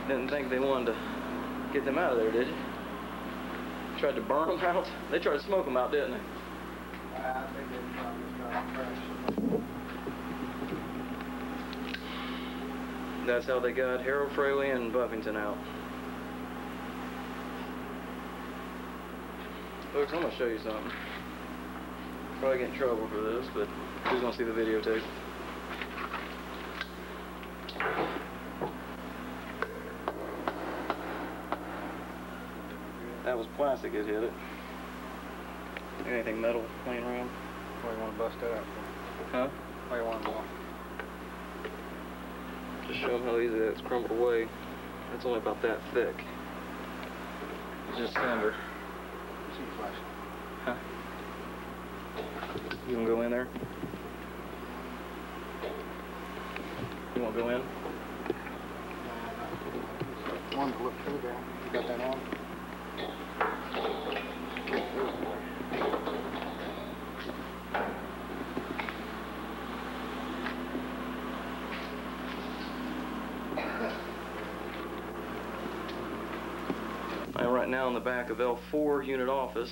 Didn't think they wanted to get them out of there, did you? Tried to burn them out? They tried to smoke them out, didn't they? I think they tried to crash. That's how they got Harold Fraley and Buffington out. Folks, I'm going to show you something. Probably get in trouble for this, but who's going to see the videotape? That was plastic that hit it. Anything metal laying around? Why you want to bust that out for? Huh? Why you want to blow? Just show them how easy that's crumbled away. It's only about that thick. It's just cinder. See you flash. Huh? You want to go in there? You want to go in? One to look through there. You got that on? I am right now in the back of L4 unit office.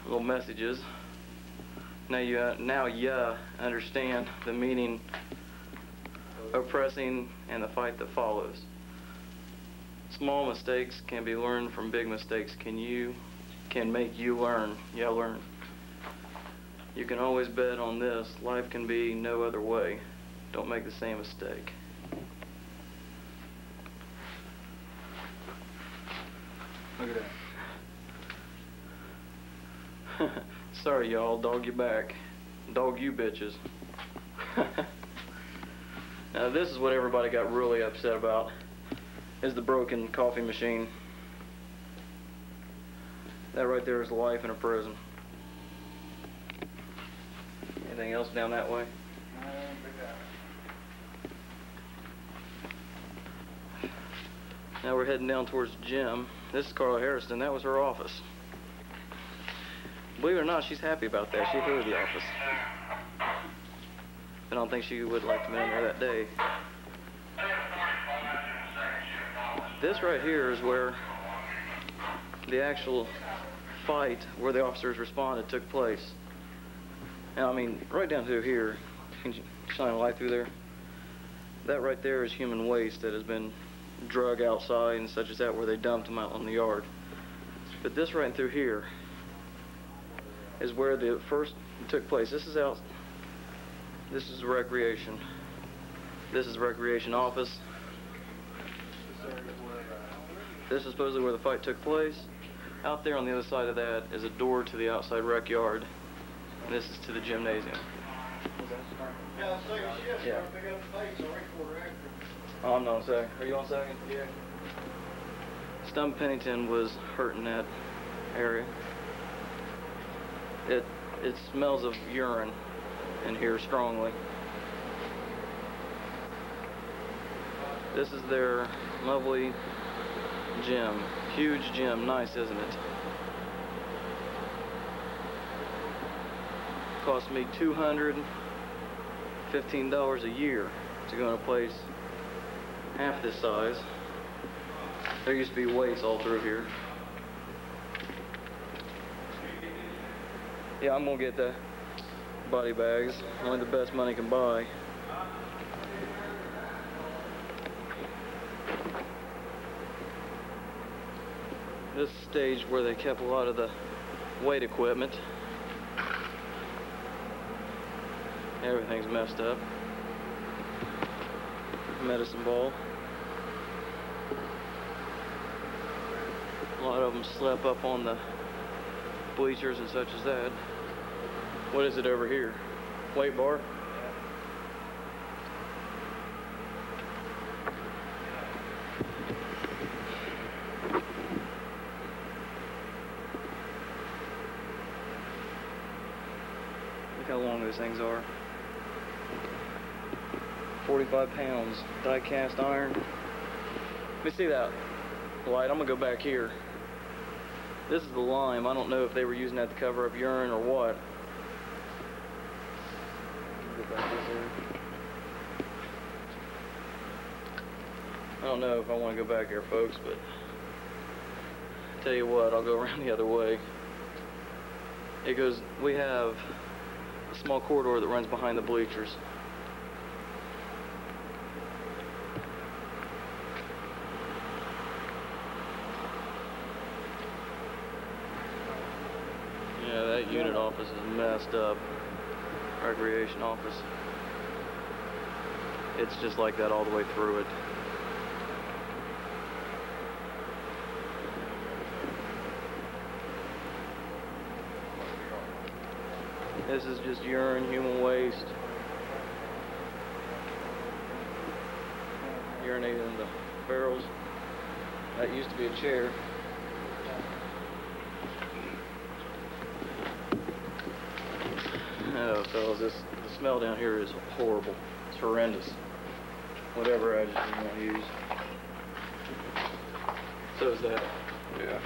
Little messages. Now you understand the meaning of pressing and the fight that follows. Small mistakes can be learned from big mistakes. Can make you learn. Yeah, learn. You can always bet on this. Life can be no other way. Don't make the same mistake. Look at that. Sorry, y'all. Dog you back. Dog you bitches. Now, this is what everybody got really upset about, is the broken coffee machine. That right there is life in a prison. Anything else down that way? Now we're heading down towards the gym. This is Carla Harrison. That was her office. Believe it or not, she's happy about that. She hated the office. I don't think she would like to have been in there that day. This right here is where the actual fight, where the officers responded, took place. Now, I mean, right down through here, can you shine a light through there? That right there is human waste that has been drug outside and such as that, where they dumped them out on the yard. But this right through here is where the first took place. This is out. This is recreation. This is recreation office. This is supposedly where the fight took place. Out there on the other side of that is a door to the outside rec yard. And this is to the gymnasium. Yeah. Oh, I'm not on second. Are you on second? Yeah. Stump Pennington was hurt in that area. It smells of urine in here strongly. This is their lovely gym. Huge gym. Nice, isn't it? Cost me $215 a year to go in a place half this size. There used to be weights all through here. Yeah, I'm gonna get the body bags. Only the best money can buy. This stage where they kept a lot of the weight equipment. Everything's messed up. Medicine ball. A lot of them slept up on the bleachers and such as that. What is it over here? Weight bar? Look how long those things are. 45 pounds. Die cast iron. Let me see that light. I'm gonna go back here. This is the lime. I don't know if they were using that to cover up urine or what. Go back this way. I don't know if I want to go back there, folks, but tell you what, I'll go around the other way. We have a small corridor that runs behind the bleachers. Yeah, that unit office is messed up. Recreation office. It's just like that all the way through it. This is just urine, human waste. Urinating in the barrels. That used to be a chair. Oh, fellas, the smell down here is horrible. It's horrendous. Whatever adjective you want to use. So is that. Yeah.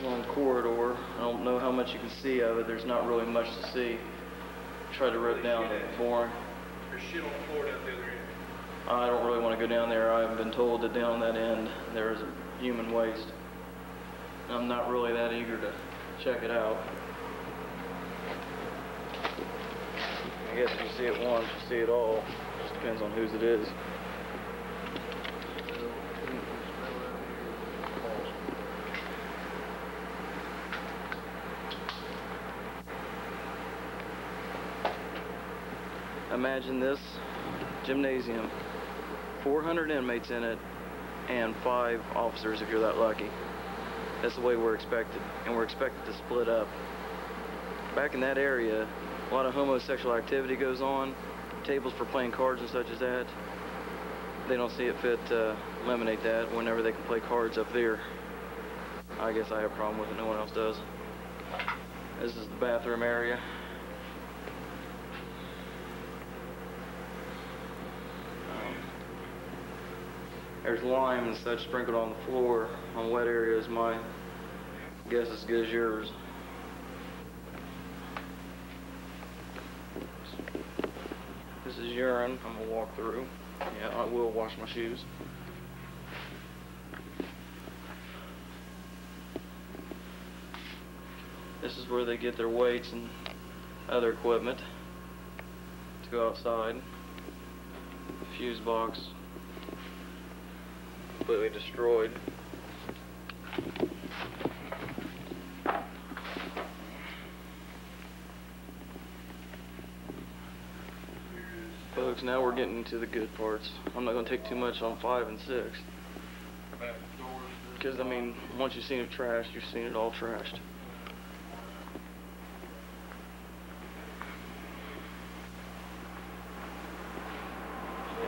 Long corridor. I don't know how much you can see of it. There's not really much to see. Try to rip down more. There's shit on the floor down the other end. I don't really want to go down there. I've been told that down that end there is human waste. I'm not really that eager to check it out. I guess if you see it once, you see it all. Just depends on whose it is. Imagine this gymnasium, 400 inmates in it, and 5 officers if you're that lucky. That's the way we're expected, and we're expected to split up. Back in that area, a lot of homosexual activity goes on, tables for playing cards and such as that. They don't see it fit to eliminate that whenever they can play cards up there. I guess I have a problem with it, no one else does. This is the bathroom area. There's lime and such sprinkled on the floor on wet areas. My guess is as good as yours. This is urine. I'm gonna walk through. Yeah, I will wash my shoes. This is where they get their weights and other equipment to go outside. Fuse box. Completely destroyed. Folks, now we're getting to the good parts. I'm not going to take too much on 5 and 6. Because, I mean, once you've seen it trashed, you've seen it all trashed.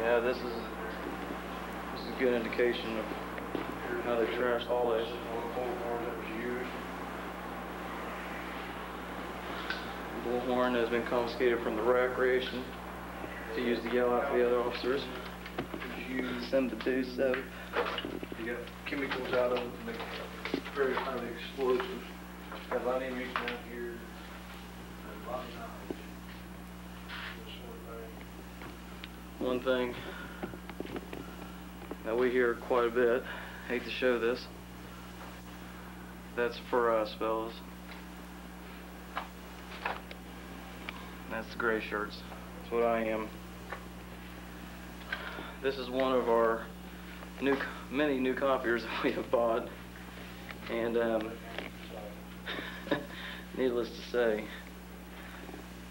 Yeah, this is a good indication of how they trashed the place. Bullhorn has been confiscated from the recreation to use to yell out for the other officers. Send the do so. You got chemicals out of them to make very highly explosive. Got a lot of inmates down here. And a lot of knowledge. This sort of thing. One thing that we hear quite a bit, hate to show this, that's for us, fellas. That's the gray shirts. That's what I am. This is one of our many new copiers that we have bought, and needless to say,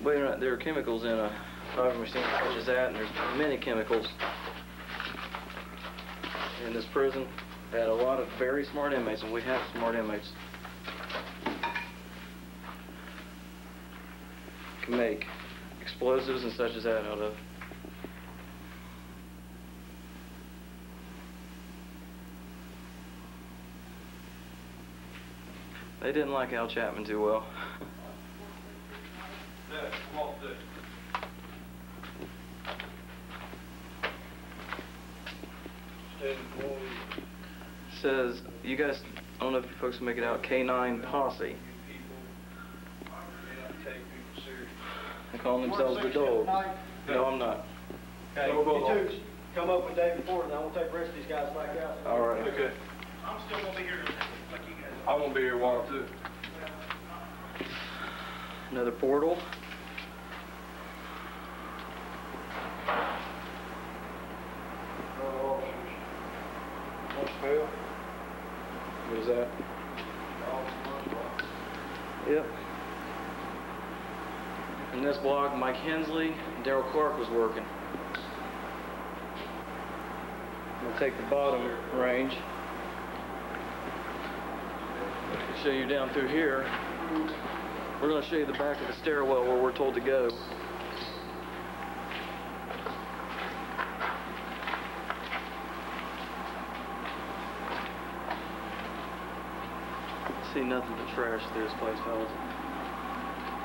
there are chemicals in a copy machine such as that, and there's many chemicals in this prison. They had a lot of very smart inmates, and we have smart inmates. Can make explosives and such as that out of. They didn't like Al Chapman too well. Says, you guys, I don't know if you folks can make it out, K9 Posse. They call themselves the Dog. No, I'm not. Okay, you two come up with day before, and I will take the rest of these guys back out. All right. Okay. I'm still gonna be here like you guys. I won't be here a while too. Another portal. What is that? Yep. In this block, Mike Hensley and Daryl Clark was working. We'll take the bottom range. I'll show you down through here. We're going to show you the back of the stairwell where we're told to go. See nothing but trash through this place, fellas.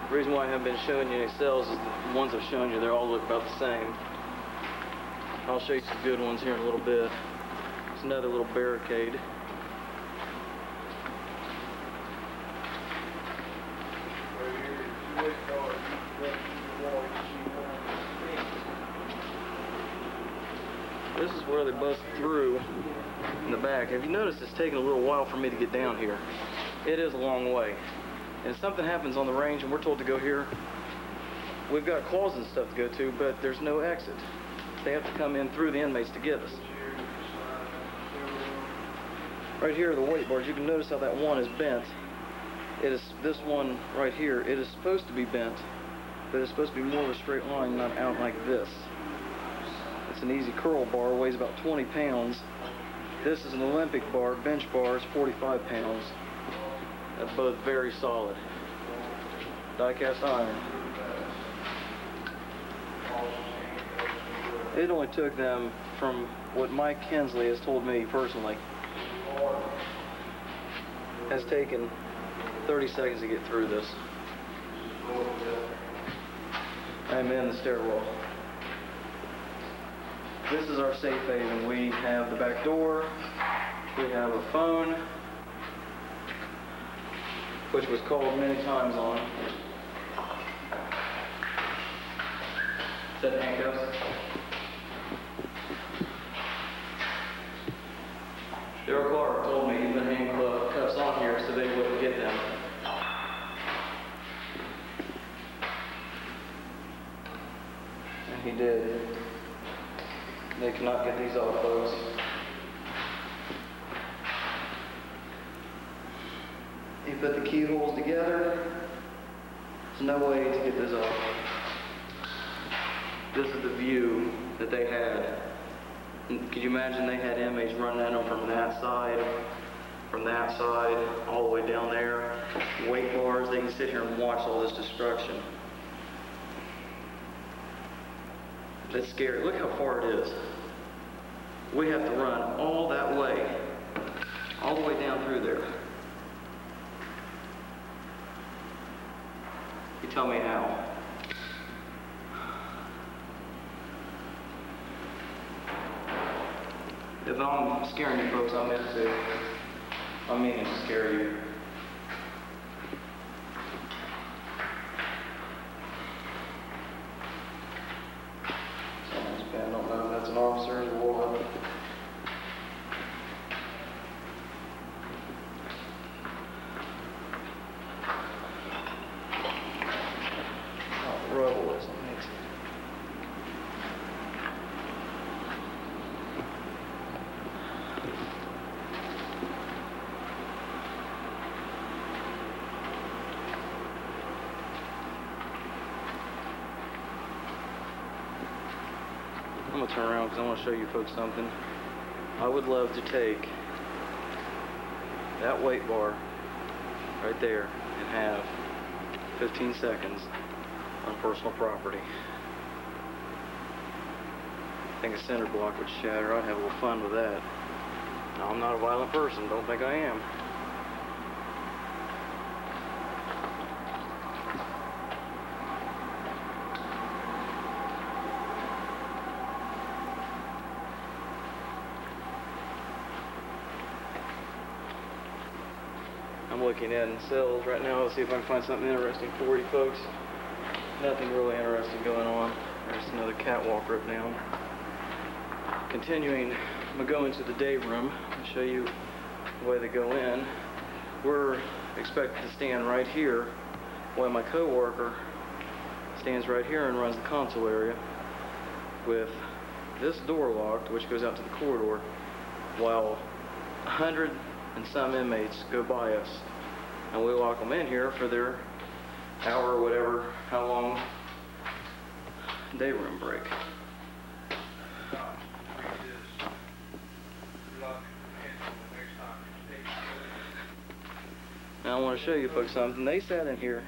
The reason why I haven't been showing you any cells is the ones I've shown you, they all look about the same. I'll show you some good ones here in a little bit. It's another little barricade. This is where they bust through in the back. Have you noticed it's taken a little while for me to get down here? It is a long way. And if something happens on the range and we're told to go here, we've got calls and stuff to go to, but there's no exit. They have to come in through the inmates to get us. Right here are the weight bars. You can notice how that one is bent. It is this one right here. It is supposed to be bent, but it's supposed to be more of a straight line, not out like this. It's an easy curl bar, weighs about 20 pounds. This is an Olympic bar, bench bar, is 45 pounds. That's both very solid. Die-cast iron. It only took them, from what Mike Hensley has told me personally, has taken 30 seconds to get through this. I'm in the stairwell. This is our safe haven. We have the back door, we have a phone, which was called many times on. Is that handcuffs? Daryl Clark told me he put handcuffs on here so they wouldn't get them. And he did. They cannot get these off, folks. He put the keyholes together. There's no way to get this off. This is the view that they had. Could you imagine they had inmates running at them from that side, all the way down there? Weight bars, they can sit here and watch all this destruction. That's scary. Look how far it is. We have to run all that way, all the way down through there. You tell me how. If I'm scaring you folks, I meant to. I mean to scare you. Someone's pen, I don't know if that's an officer's or what. Oh, the rubble is amazing. I'm going to turn around because I want to show you folks something. I would love to take that weight bar right there and have 15 seconds on personal property. I think a cinder block would shatter. I'd have a little fun with that. No, I'm not a violent person. Don't think I am. I'm looking in cells right now to see if I can find something interesting for you folks. Nothing really interesting going on. There's another catwalk right down. Continuing, I'm gonna go into the day room and show you the way they go in. We're expected to stand right here while my co-worker stands right here and runs the console area with this door locked, which goes out to the corridor, while 100 and some inmates go by us. And we lock them in here for their hour or whatever, how long day room break. Now I want to show you folks something. They sat in here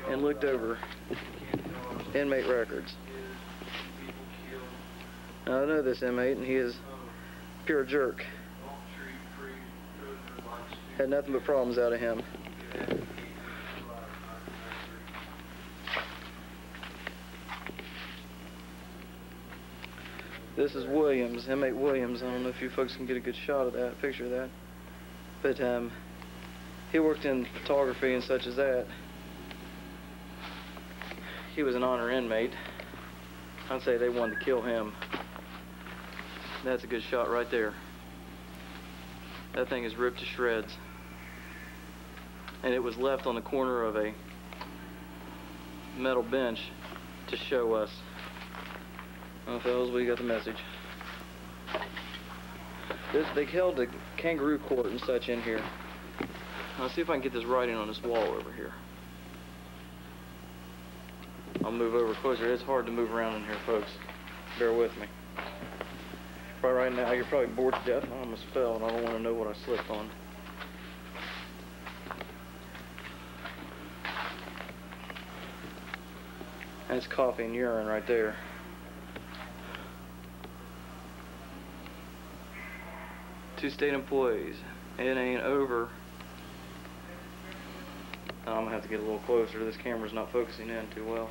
and looked over inmate records. Now I know this inmate, and he is pure jerk. Had nothing but problems out of him. This is Williams, inmate Williams. I don't know if you folks can get a good shot of that, picture of that. But he worked in photography and such as that. He was an honor inmate. I'd say they wanted to kill him. That's a good shot right there. That thing is ripped to shreds. And it was left on the corner of a metal bench to show us. Well, fellas, we got the message. They held a kangaroo court and such in here. I'll see if I can get this writing on this wall over here. I'll move over closer. It's hard to move around in here, folks. Bear with me. Right now, you're probably bored to death. I almost fell, and I don't want to know what I slipped on. That's coffee and urine right there. Two state employees. It ain't over. I'm gonna have to get a little closer. This camera's not focusing in too well.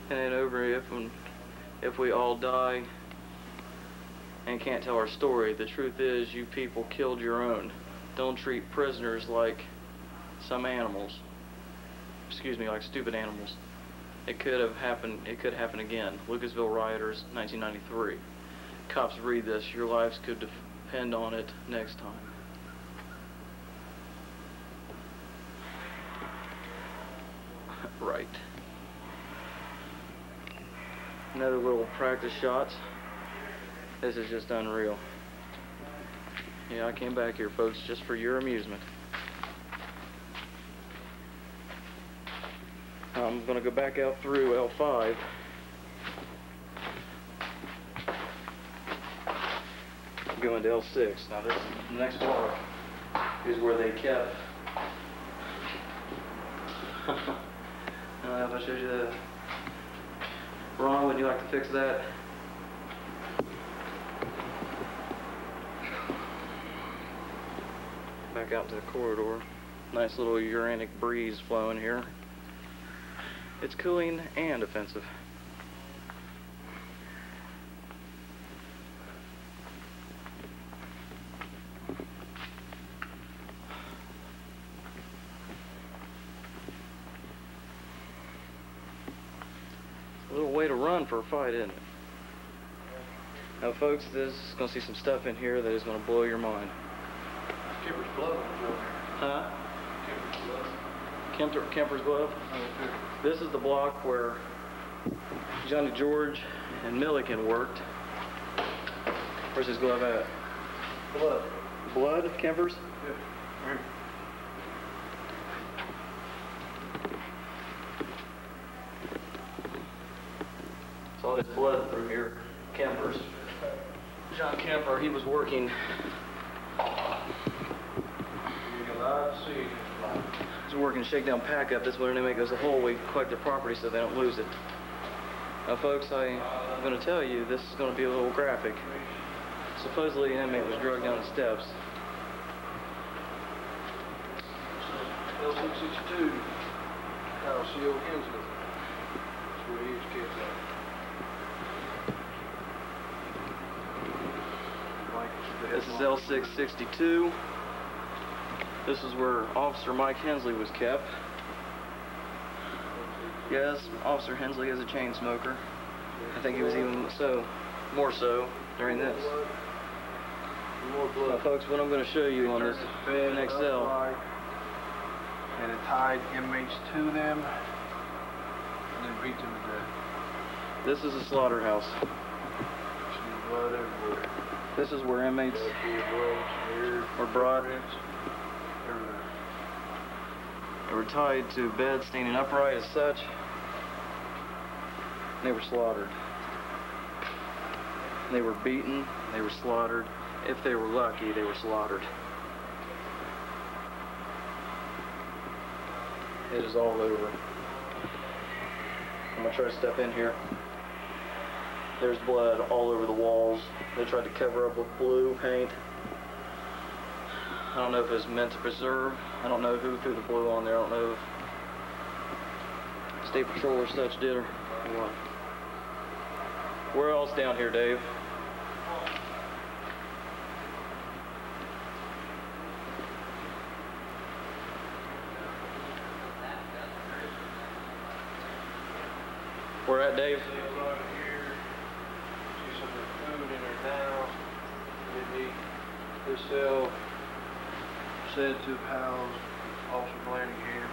It ain't over if we all die and can't tell our story. The truth is, you people killed your own. Don't treat prisoners like some animals. Excuse me, like stupid animals. It could have happened. It could happen again. Lucasville rioters, 1993. Cops read this. Your lives could depend on it next time. Right. Another little practice shots. This is just unreal. Yeah, I came back here, folks, just for your amusement. I'm gonna go back out through L5. Go into L6. Now this next block is where they kept. I don't know if I showed you that. Ron, would you like to fix that? Back out to the corridor. Nice little uranic breeze flowing here. It's cooling and offensive. A little way to run for a fight, isn't it? Now, folks, this is going to see some stuff in here that is going to blow your mind. Kemper's glove. Huh? Kemper's glove. Kemper's glove? This is the block where Johnny George and Milliken worked. Where's his glove at? Blood. Blood? Kemper's? Yeah. Right. It's all this blood through here. Kemper's. John Kemper, he was working. He's working shakedown pack up. This is when an inmate goes a hole. We collect their property so they don't lose it. Now, folks, I'm going to tell you this is going to be a little graphic. Supposedly, an inmate was drugged down the steps. L662. Kyle C.O. Hensley. That's where he is kept at. This is L662. This is where Officer Mike Hensley was kept. Yes, Officer Hensley is a chain smoker. I think he was even more so during this. More blood. Now, folks, what I'm going to show you on this next cell. Upright, and it tied inmates to them and then beat them to death. This is a slaughterhouse. See blood everywhere. This is where inmates Blood smeared, were brought. footprints, everything. They were tied to beds standing upright as such. They were slaughtered. They were beaten. They were slaughtered. If they were lucky, they were slaughtered. It is all over. I'm gonna try to step in here. There's blood all over the walls. They tried to cover up with blue paint. I don't know if it's meant to preserve. I don't know who threw the blue on there. I don't know if State Patrol or such did or what. Where else down here, Dave? Where at, Dave? Right here. See some of the food in there now. Didn't eat. This cell said to have housed Officer Blanningham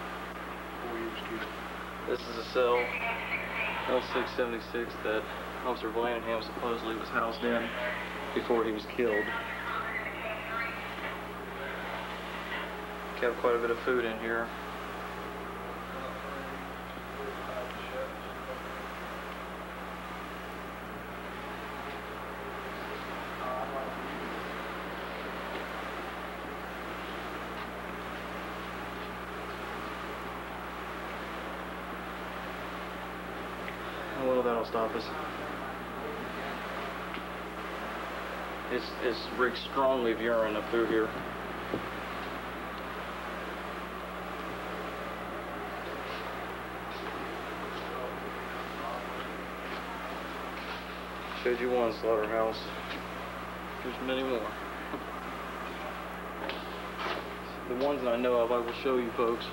before he was killed. This is a cell, L676, that Officer Blanningham supposedly was housed in before he was killed. Kept quite a bit of food in here. Well, that'll stop us. It's reeks strongly of urine up through here. Showed you one slaughterhouse. There's many more. The ones that I know of, I will show you folks.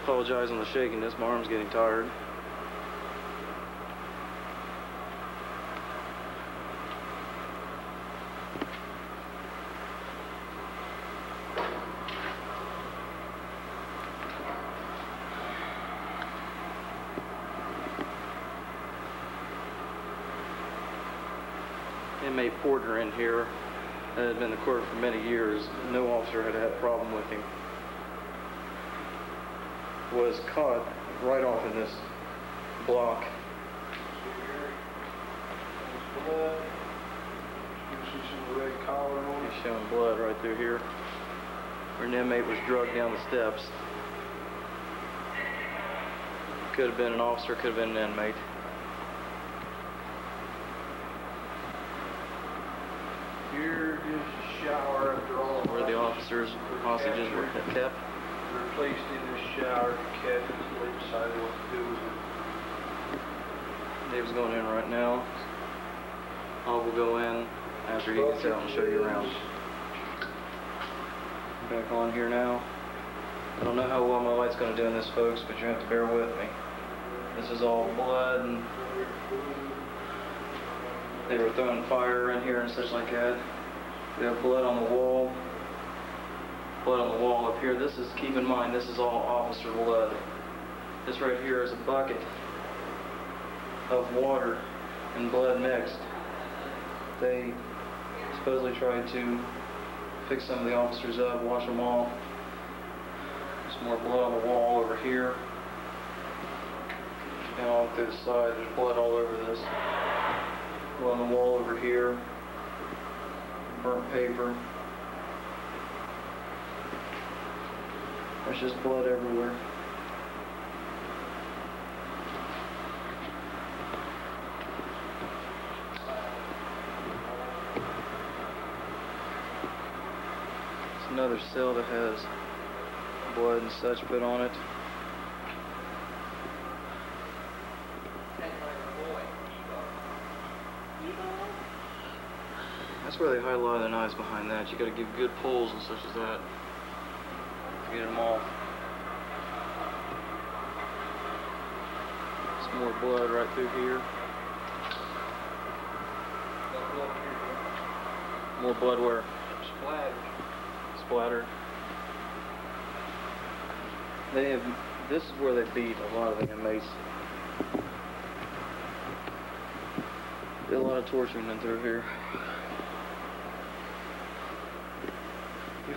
Apologize on the shakiness, my arm's getting tired. Inmate Porter in here had been in the court for many years. No officer had had a problem with him. Was caught right off in this block. Blood. You can see some red collar on it. He's showing blood right through here. Where an inmate was drugged down the steps. Could have been an officer, could have been an inmate. Here is the shower after all. Where the officers, hostages were kept. They're placed in this shower to catch until they decided what to do with it. Dave's going in right now. I will go in after he gets out and show you around. Back on here now. I don't know how well my light's going to do in this, folks, but you have to bear with me. This is all blood, and they were throwing fire in here and such like that. We have blood on the wall. Blood on the wall up here. This is, keep in mind, this is all officer blood. This right here is a bucket of water and blood mixed. They supposedly tried to fix some of the officers up, wash them off. There's more blood on the wall over here. And all through the side, there's blood all over this. Blood on the wall over here. Burnt paper. There's just blood everywhere. It's another cell that has blood and such put on it. That's That's where they highlight their knives behind that. You gotta give good pulls and such as that to get them off. Some more blood right through here. More blood where? Splattered. They have, this is where they beat a lot of the inmates. Did a lot of torturing in through here.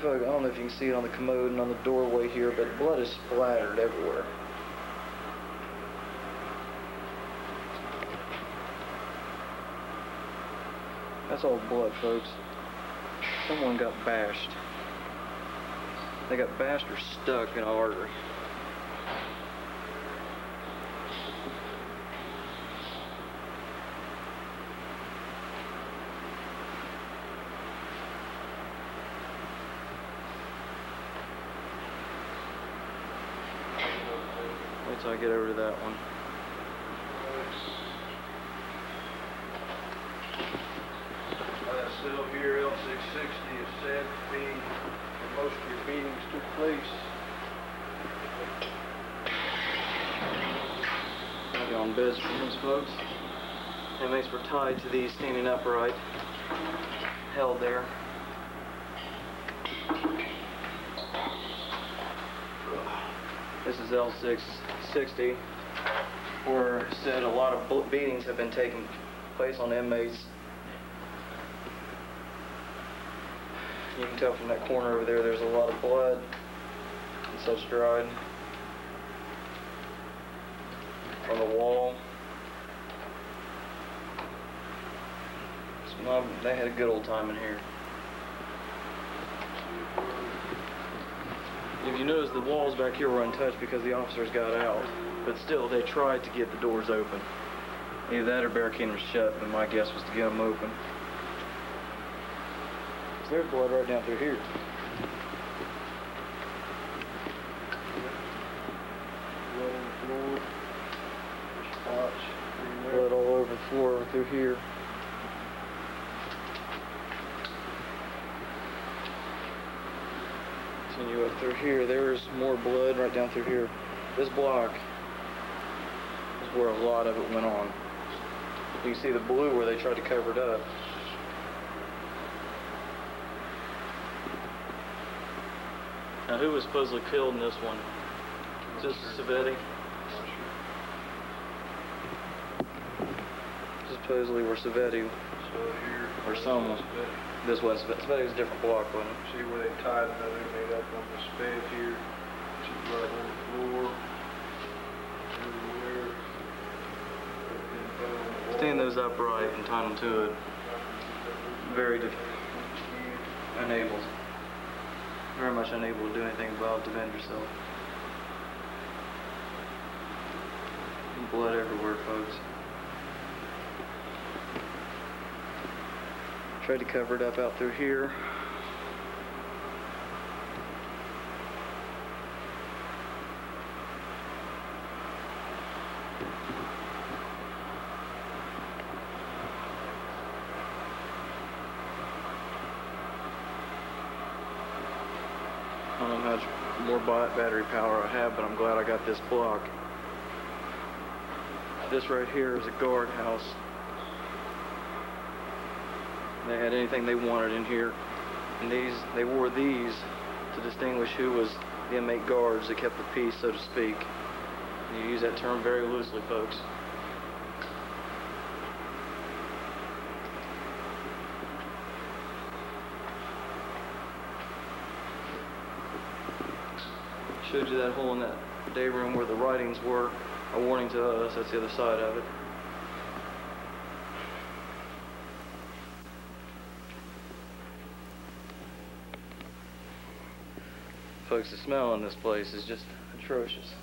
I don't know if you can see it on the commode and on the doorway here, but blood is splattered everywhere. That's all blood, folks. Someone got bashed. They got bashed or stuck in an artery. Wait till I get over to that one. That cell here, L660, is said to be where most of your beatings took place. Got on beds for these folks. Inmates were tied to these standing upright, held there. This is L660, where it said a lot of beatings have been taking place on inmates. You can tell from that corner over there, there's a lot of blood and such dried on the wall. They had a good old time in here. If you notice, the walls back here were untouched because the officers got out, but still they tried to get the doors open. Either that or barricade them shut, but my guess was to get them open. There's blood right down through here. Blood on the floor. Spots everywhere. Blood all over the floor through here. Continue up through here. There's more blood right down through here. This block is where a lot of it went on. You can see the blue where they tried to cover it up. Now, who was supposedly killed in this one? Is this Savetti? Supposedly were Savetti or someone. This was Savetti was a different block, wasn't it? See where they tied another inmate up on this bed here. See blood on the floor. Everywhere. Stand those upright and tie them to it. Very unable. Very much unable to do anything about defend yourself. Blood everywhere, folks. Tried to cover it up out through here. I don't know how much more battery power I have, but I'm glad I got this block. This right here is a guard house. They had anything they wanted in here, and they wore these to distinguish who was the inmate guards that kept the peace, so to speak. And you use that term very loosely, folks. Showed you that hole in that day room where the writings were a warning to us. That's the other side of it. Folks, the smell in this place is just atrocious.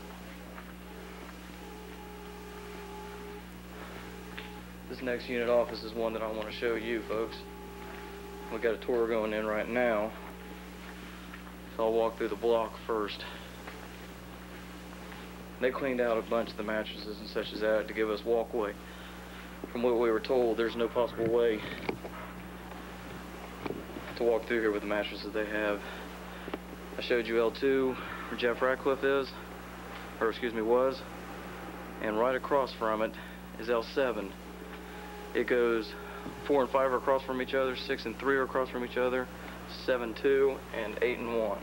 This next unit office is one that I want to show you, folks. We got a tour going in right now, so I'll walk through the block first. They cleaned out a bunch of the mattresses and such as that to give us walkway. From what we were told, there's no possible way to walk through here with the mattresses they have. I showed you L2 where Jeff Ratcliffe is, or excuse me, was, and right across from it is L7. It goes 4 and 5 are across from each other, 6 and 3 are across from each other, 7, 2, and 8 and 1.